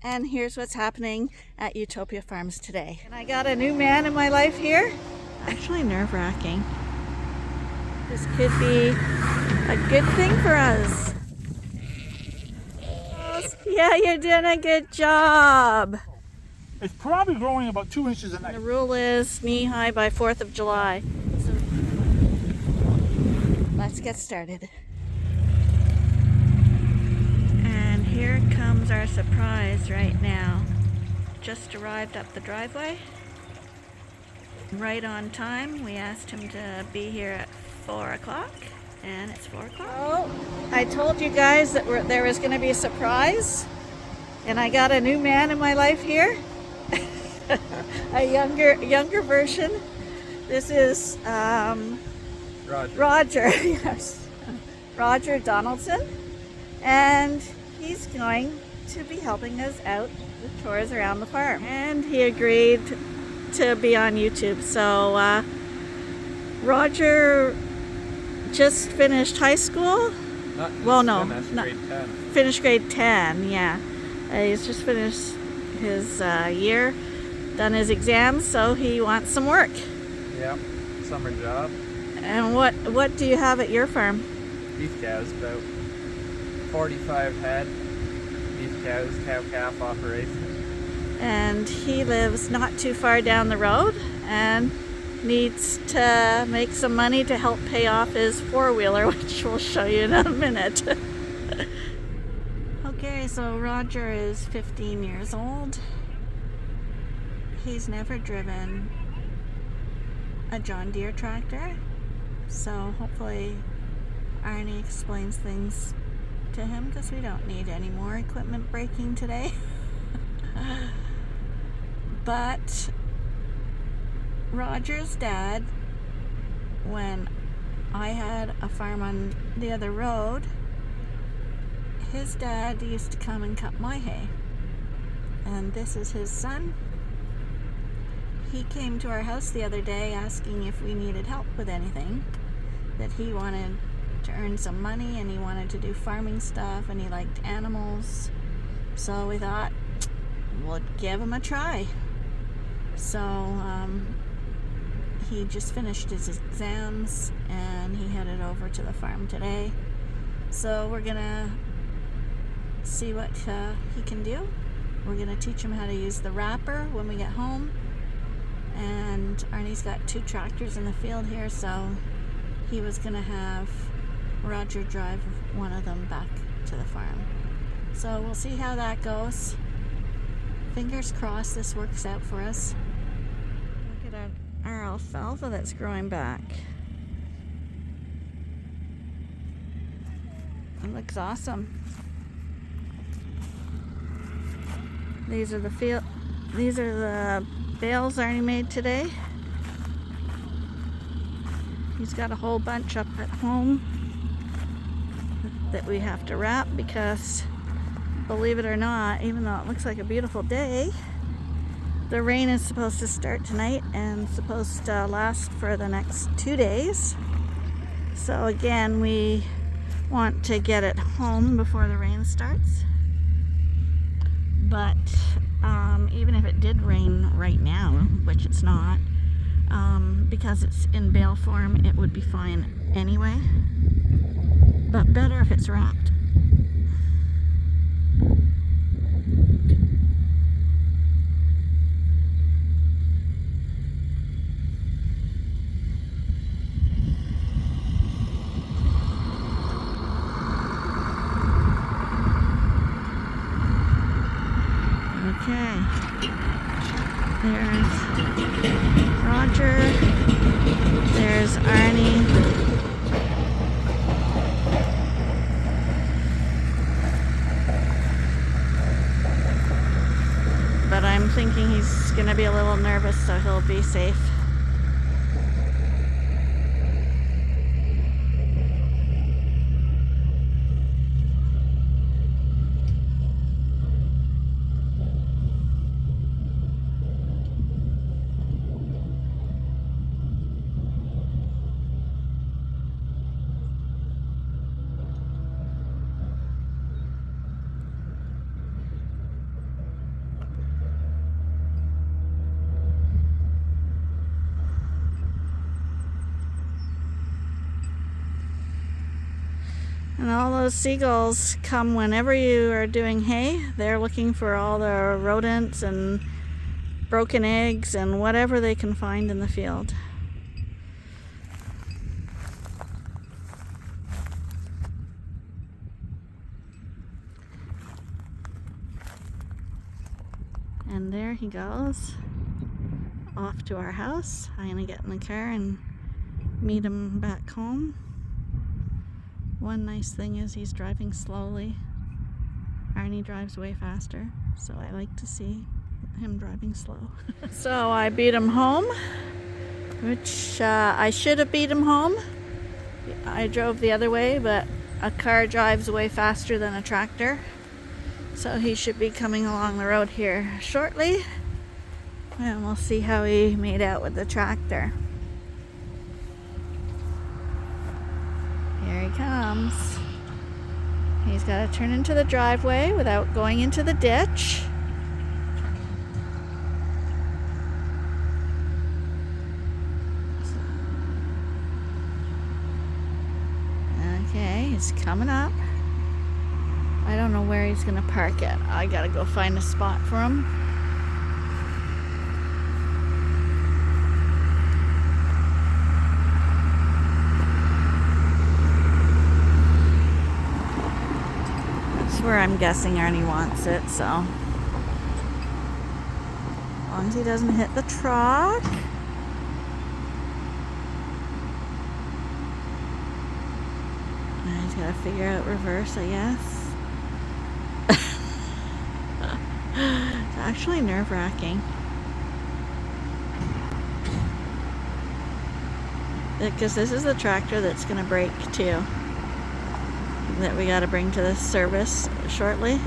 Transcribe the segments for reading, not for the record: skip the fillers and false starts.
And here's what's happening at Utopia Farms today. And I got a new man in my life here. Actually nerve-wracking. This could be a good thing for us. Yeah, you're doing a good job. It's probably growing about 2 inches a night. The rule is knee-high by 4th of July. So let's get started. And here comes our surprise right now. Just arrived up the driveway. Right on time. We asked him to be here at 4 o'clock, and it's 4 o'clock. Oh, I told you guys that there was going to be a surprise, and I got a new man in my life here. A younger version. This is Roger, yes, Roger Donaldson, and he's going to be helping us out with chores around the farm. And he agreed to be on YouTube. So Roger just finished high school. Finished grade 10. Yeah, he's just finished his year, done his exams, so he wants some work. Yeah, summer job. And what do you have at your farm? Beef cows, about 45 head. Beef cows, cow-calf operation. And he lives not too far down the road and needs to make some money to help pay off his four-wheeler, which we'll show you in a minute. Okay, so Roger is 15 years old. He's never driven a John Deere tractor, so hopefully Arnie explains things to him, because we don't need any more equipment breaking today. But Roger's dad, when I had a farm on the other road, his dad used to come and cut my hay. And this is his son. He came to our house the other day asking if we needed help with anything, that he wanted to earn some money and he wanted to do farming stuff and he liked animals. So we thought, we'll give him a try. So he just finished his exams and he headed over to the farm today. So we're gonna see what he can do. We're gonna teach him how to use the wrapper when we get home. And Arnie's got 2 tractors in the field here, so he was gonna have Roger drive one of them back to the farm. So we'll see how that goes. Fingers crossed this works out for us. Look at our alfalfa that's growing back. It looks awesome. These are the bales Arnie made today. He's got a whole bunch up at home that we have to wrap because, believe it or not, even though it looks like a beautiful day, the rain is supposed to start tonight and supposed to last for the next 2 days. So again, we want to get it home before the rain starts. But even if it did rain right now, which it's not, because it's in bale form, it would be fine anyway. But better if it's wrapped. Okay, there's Roger, there's Arnie, but I'm thinking he's gonna be a little nervous, so he'll be safe. And all those seagulls come whenever you are doing hay. They're looking for all the rodents and broken eggs and whatever they can find in the field. And there he goes, off to our house. I'm gonna get in the car and meet him back home. One nice thing is he's driving slowly. Arnie drives way faster, so I like to see him driving slow. So I beat him home, which I should have beat him home. I drove the other way, but a car drives way faster than a tractor. So he should be coming along the road here shortly, and we'll see how he made out with the tractor. Here he comes. He's got to turn into the driveway without going into the ditch. Okay, he's coming up. I don't know where he's gonna park it. I gotta go find a spot for him. That's where I'm guessing Arnie wants it, so. As long as he doesn't hit the truck. And he's gotta figure out reverse, I guess. It's actually nerve-wracking. Because this is the tractor that's going to break too. That we got to bring to the service shortly.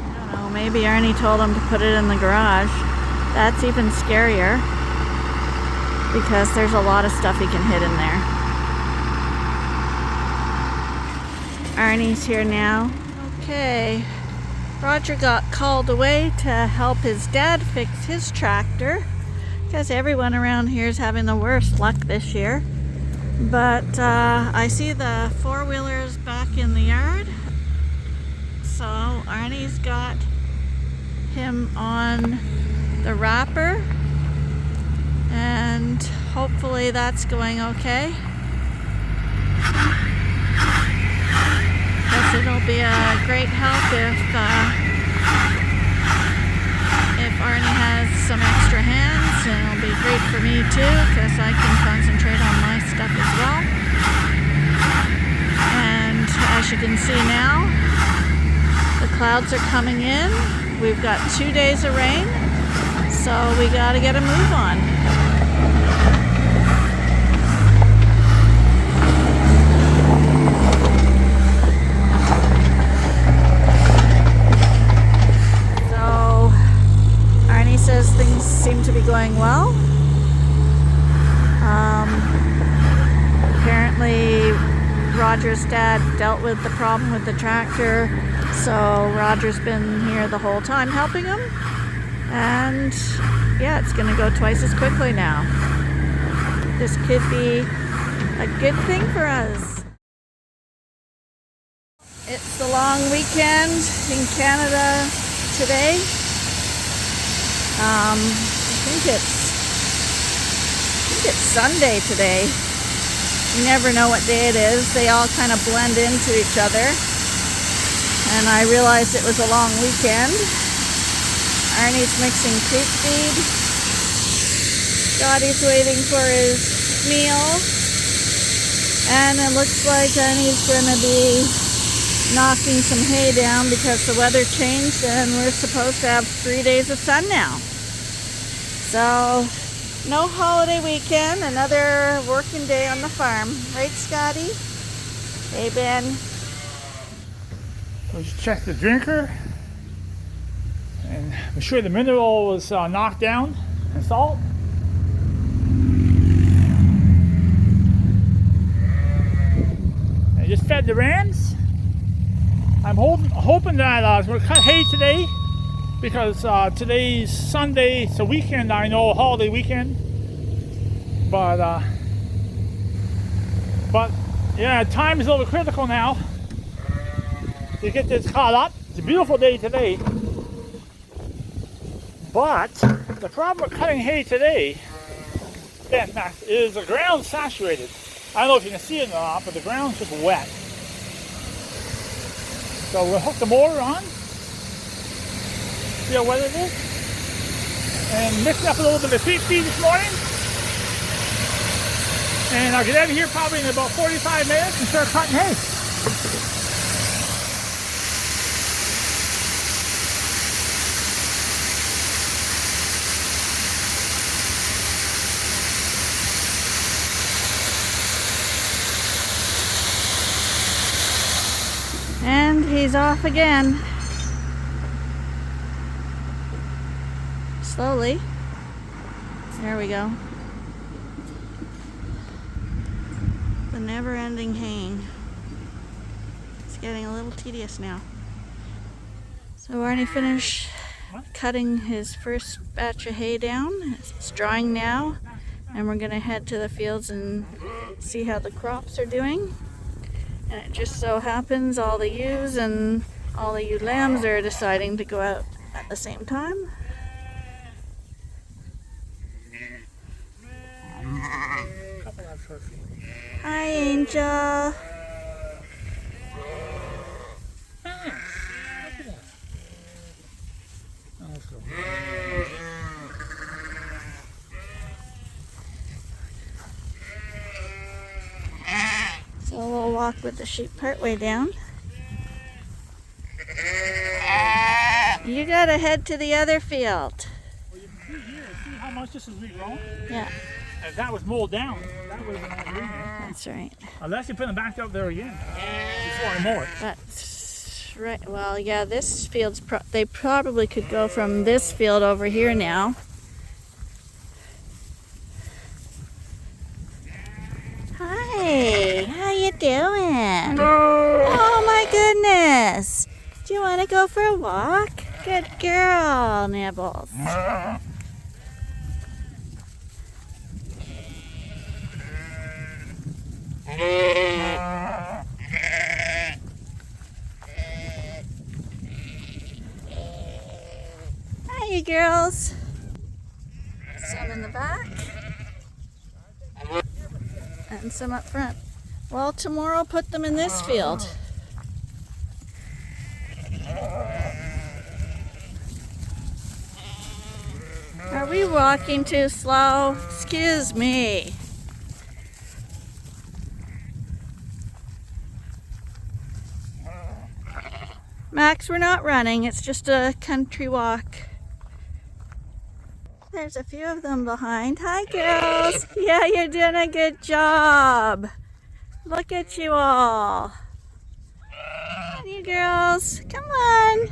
I don't know, maybe Arnie told him to put it in the garage. That's even scarier. Because there's a lot of stuff he can hit in there. Arnie's here now. Okay, Roger got called away to help his dad fix his tractor because everyone around here is having the worst luck this year. But I see the four-wheelers back in the yard, so Arnie's got him on the wrapper, and hopefully that's going okay. It'll be a great help if Arnie has some extra hands, and it'll be great for me too because I can concentrate on my stuff as well. And as you can see now, the clouds are coming in. We've got 2 days of rain, so we got to get a move on. Says things seem to be going well. Apparently Roger's dad dealt with the problem with the tractor, so Roger's been here the whole time helping him, and yeah, it's gonna go twice as quickly now. This could be a good thing for us. It's the long weekend in Canada today. I think it's Sunday today. You never know what day it is. They all kind of blend into each other. And I realized it was a long weekend. Arnie's mixing creek feed. Scotty's waiting for his meal. And it looks like Arnie's going to be knocking some hay down because the weather changed and we're supposed to have 3 days of sun now. So, no holiday weekend, another working day on the farm. Right, Scotty? Hey, Ben. Let's check the drinker and make sure the mineral was knocked down and salt. I just fed the rams. I'm hoping that we're gonna cut hay today because today's Sunday. It's a weekend, I know, a holiday weekend. But yeah, time is a little critical now to get this caught up. It's a beautiful day today. But the problem with cutting hay today, yeah, Max, is the ground's saturated. I don't know if you can see it or not, but the ground's just wet. So we'll hook the motor on, see how wet it is, and mix up a little bit of feed this morning. And I'll get out of here probably in about 45 minutes and start cutting hay. And he's off again. Slowly. There we go. The never-ending haying. It's getting a little tedious now. So Arnie finished cutting his first batch of hay down. It's drying now, and we're gonna head to the fields and see how the crops are doing. And it just so happens all the ewes and all the ewe lambs are deciding to go out at the same time. Hi, Angel. So we'll walk with the sheep partway down. You gotta head to the other field. Well, you can see here, see how much this is regrown? Yeah, If that was mowed down, that would have been green. that's right. Unless you put them back out there again before I mow it. That's right. Well, yeah, this field's they probably could go from this field over here now. Hi, how you doing? Oh my goodness. Do you want to go for a walk? Good girl, Nibbles. Hi, you girls. Some in the back. And some up front. Well, tomorrow put them in this field. Are we walking too slow? Excuse me. Max, we're not running. It's just a country walk. There's a few of them behind. Hi, girls. Yeah, you're doing a good job. Look at you all. And you girls, come on.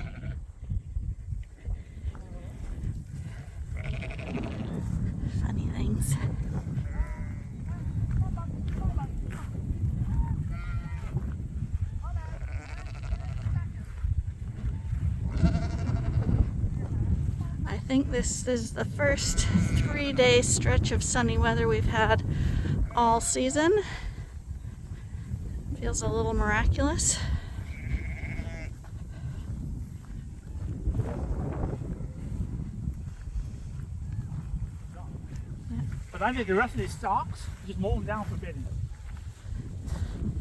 Funny things. I think this is the first 3-day stretch of sunny weather we've had all season. Feels a little miraculous. But I think the rest of these stalks, just mow them down for bedding.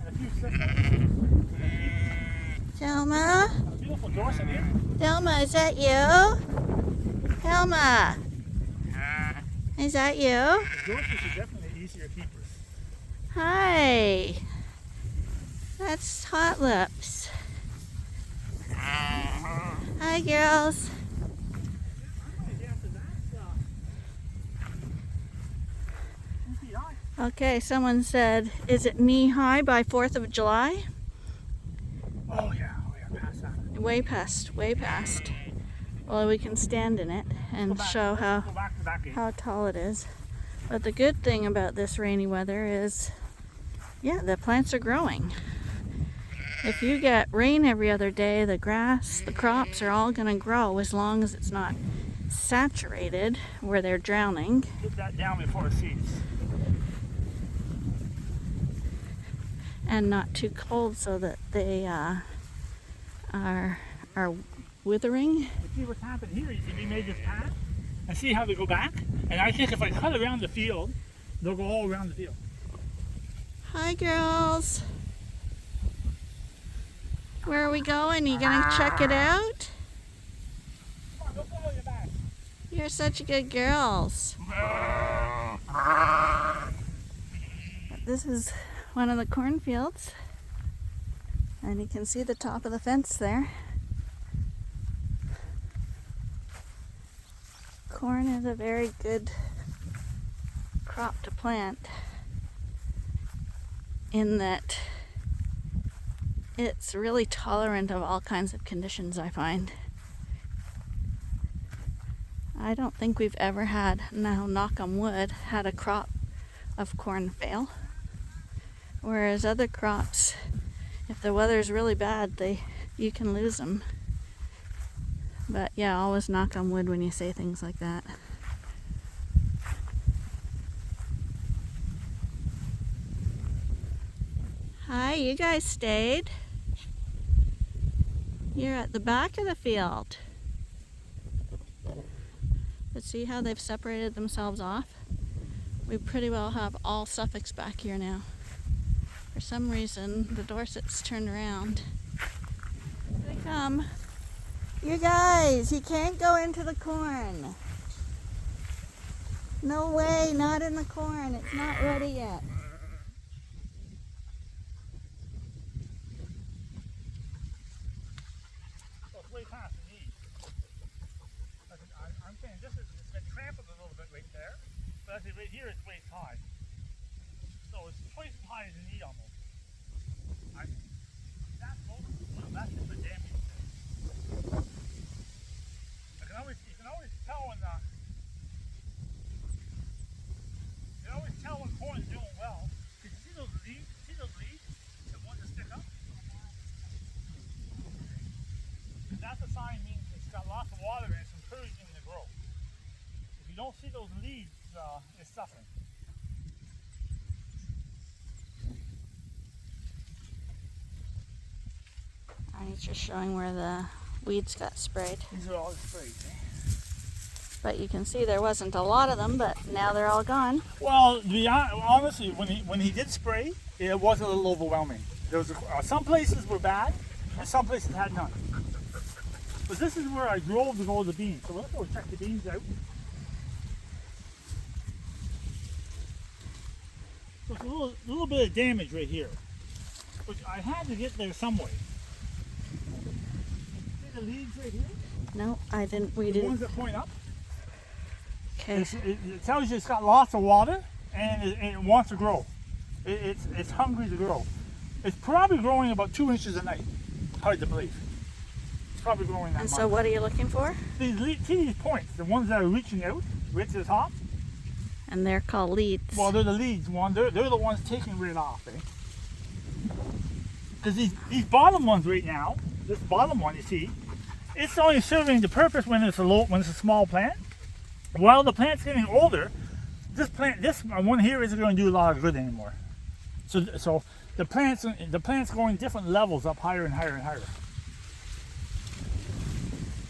And a few systems. Thelma? Beautiful Dorset here. Thelma, is that you? Thelma? Is that you? Dorsets are definitely easier keepers. Hi. That's Hot Lips. Hi, girls. Okay, someone said, is it knee high by 4th of July? Oh yeah, past that. Way past, way past. Well, we can stand in it and show Go back to that gate. how tall it is. But the good thing about this rainy weather is, yeah, the plants are growing. If you get rain every other day, the grass, the crops are all going to grow as long as it's not saturated where they're drowning. Get that down before it seeds. and not too cold so that they are withering. You see what's happened here? You see we made this path and see how they go back? And I think if I cut around the field, they'll go all around the field. Hi, girls. Where are we going? You gonna check it out? Come on, go follow your back. You're such good girls. This is one of the cornfields, and you can see the top of the fence there. Corn is a very good crop to plant in that it's really tolerant of all kinds of conditions, I find. I don't think we've ever had, now knock on wood, had a crop of corn fail. Whereas other crops, if the weather's really bad, you can lose them. But yeah, always knock on wood when you say things like that. Hi, you guys stayed. You're at the back of the field. But see how they've separated themselves off? We pretty well have all Suffolks back here now. For some reason, the Dorsets turned around. Here they come. You guys, you can't go into the corn. No way, not in the corn. It's not ready yet. Well, it's way past the knee. I'm saying it's been trampled a little bit right there, but I say right here it's waist high. So it's twice as high as the knee almost. That's just the damage. You can always tell when corn's doing well. Did you see those leaves? See those leaves? The ones that stick up? And that's a sign means it's got lots of water and it's encouraging to grow. If you don't see those leaves, it's suffering. Arnie's just showing where the weeds got sprayed. These are all sprayed. But you can see there wasn't a lot of them, but now they're all gone. Well, honestly, when he did spray, it was a little overwhelming. There was some places were bad, and some places had none. But this is where I drove to go to the beans. So let's go check the beans out. So it's a little bit of damage right here, which I had to get there some way. See the leaves right here? No, I didn't. We The didn't. ones that point up. Okay. It tells you it's got lots of water and it wants to grow. It's hungry to grow. It's probably growing about 2 inches a night. Hard to believe. It's probably growing that And much. so what are you looking for? See these points, the ones that are reaching out right to the top. And they're called leads. Well, they're the leads one. They're the ones taking right off, eh? Because these bottom ones right now, this bottom one you see, it's only serving the purpose when it's a small plant. While the plant's getting older, this one here isn't going to do a lot of good anymore. So the plant's going different levels up higher and higher and higher.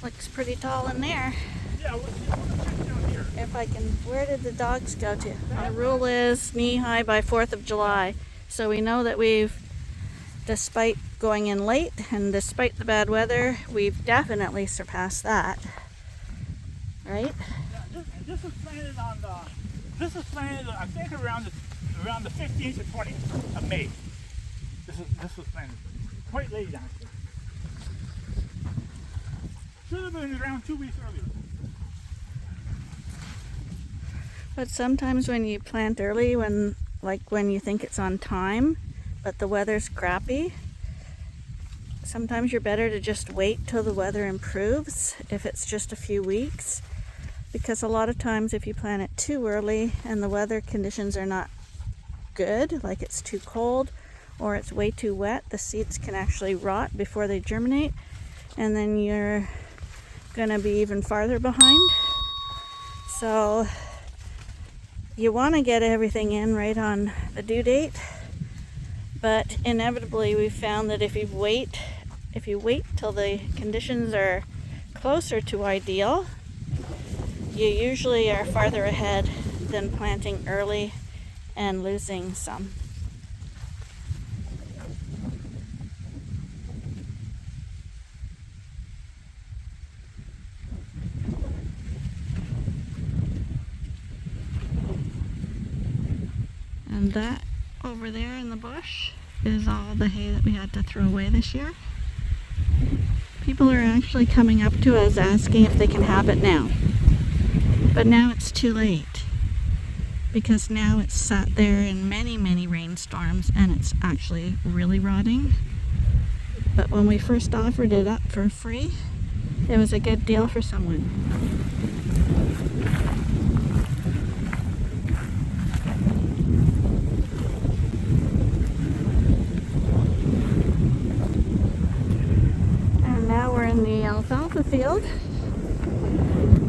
Looks pretty tall in there. Yeah, we'll check down here. If I can, where did the dogs go to? Our rule is knee high by 4th of July. So we know that despite going in late and despite the bad weather, we've definitely surpassed that. Right? This was planted I think around the 15th or 20th of May. This was planted quite late actually. Should have been around 2 weeks earlier. But sometimes when you plant early, when you think it's on time, but the weather's crappy, sometimes you're better to just wait till the weather improves if it's just a few weeks. Because a lot of times if you plant it too early and the weather conditions are not good, like it's too cold or it's way too wet, the seeds can actually rot before they germinate, and then you're gonna be even farther behind. So you want to get everything in right on the due date, But inevitably we found that if you wait till the conditions are closer to ideal, you usually are farther ahead than planting early and losing some. And that over there in the bush is all the hay that we had to throw away this year. People are actually coming up to us asking if they can have it now. But now it's too late, because now it's sat there in many, many rainstorms and it's actually really rotting. But when we first offered it up for free, it was a good deal for someone. In the alfalfa field.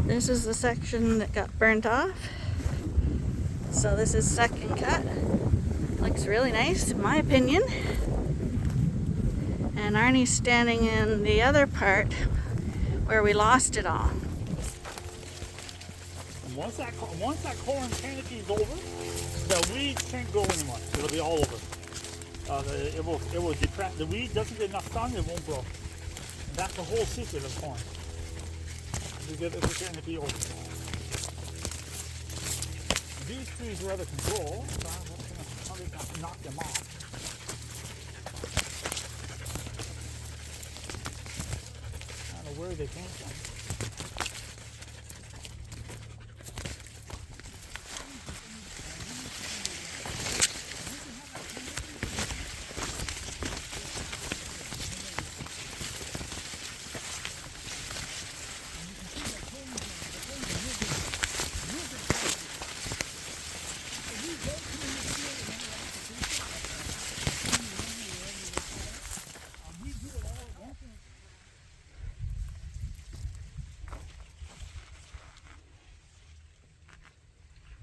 This is the section that got burnt off. So this is second cut. Looks really nice in my opinion. And Arnie's standing in the other part where we lost it all. And once that corn canopy is over, the weeds can't grow anymore. It'll be all over. It will depress. The weed doesn't get enough sun, it won't grow. That's the whole secret of corn. You get the canopy over. These trees are out of control, so I'm going to knock them off. I don't know where they came from.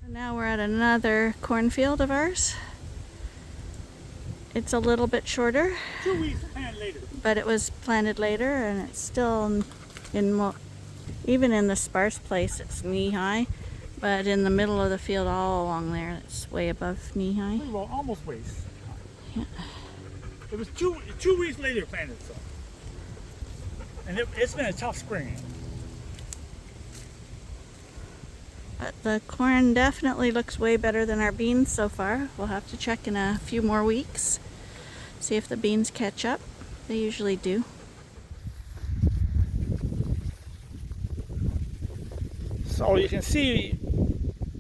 Now we're at another cornfield of ours. It's a little bit shorter, 2 weeks planted later. but it was planted later, and it's still even in the sparse place it's knee high, but in the middle of the field all along there it's way above knee high. Well, almost waist. Yeah. It was two weeks later planted, so. And it's been a tough spring. But the corn definitely looks way better than our beans so far. We'll have to check in a few more weeks, see if the beans catch up. They usually do. So you can see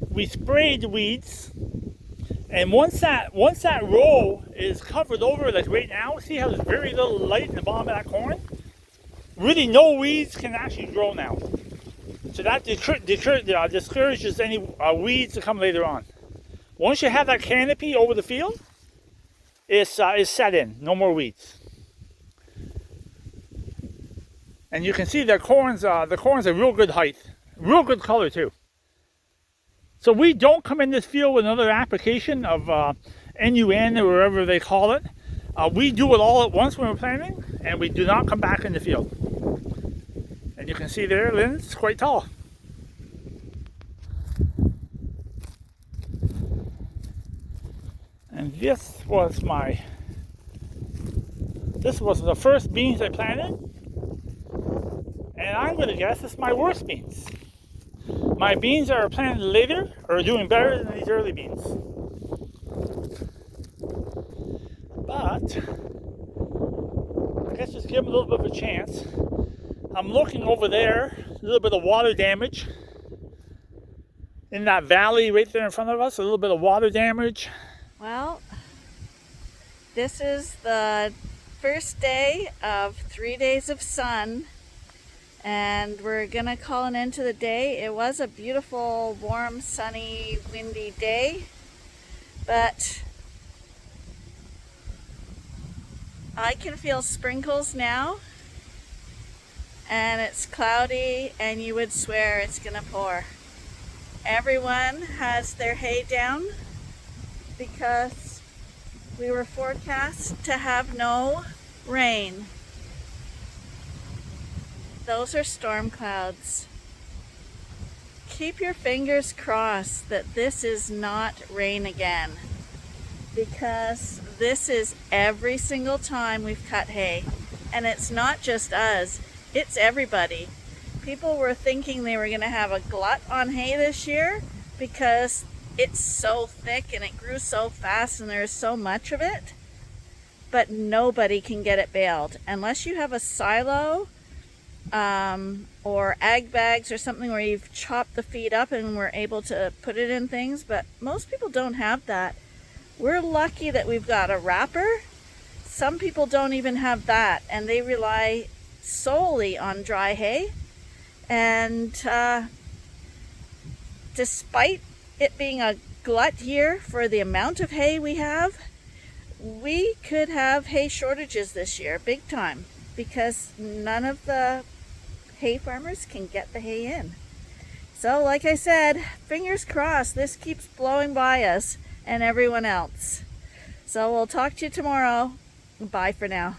we sprayed the weeds, and once that row is covered over, like right now, see how there's very little light in the bottom of that corn? Really no weeds can actually grow now. So that discourages any weeds to come later on. Once you have that canopy over the field, it's set in, no more weeds. And you can see the corn's a real good height, real good color too. So we don't come in this field with another application of NUN or whatever they call it. We do it all at once when we're planting, and we do not come back in the field. And you can see there, Lynn's quite tall. And this was the first beans I planted. And I'm going to guess it's my worst beans. My beans that are planted later are doing better than these early beans. But I guess just give them a little bit of a chance. I'm looking over there, a little bit of water damage in that valley right there in front of us, a little bit of water damage. Well, this is the first day of 3 days of sun, and we're gonna call an end to the day. It was a beautiful, warm, sunny, windy day, but I can feel sprinkles now. And it's cloudy, and you would swear it's gonna pour. Everyone has their hay down because we were forecast to have no rain. Those are storm clouds. Keep your fingers crossed that this is not rain again, because this is every single time we've cut hay. And it's not just us, it's everybody. People were thinking they were going to have a glut on hay this year because it's so thick and it grew so fast and there's so much of it. But nobody can get it baled unless you have a silo or ag bags or something where you've chopped the feed up and we're able to put it in things. But most people don't have that. We're lucky that we've got a wrapper. Some people don't even have that, and they rely solely on dry hay. And despite it being a glut year for the amount of hay we have, we could have hay shortages this year, big time, because none of the hay farmers can get the hay in. So like I said, fingers crossed this keeps blowing by us and everyone else. So we'll talk to you tomorrow. Bye for now.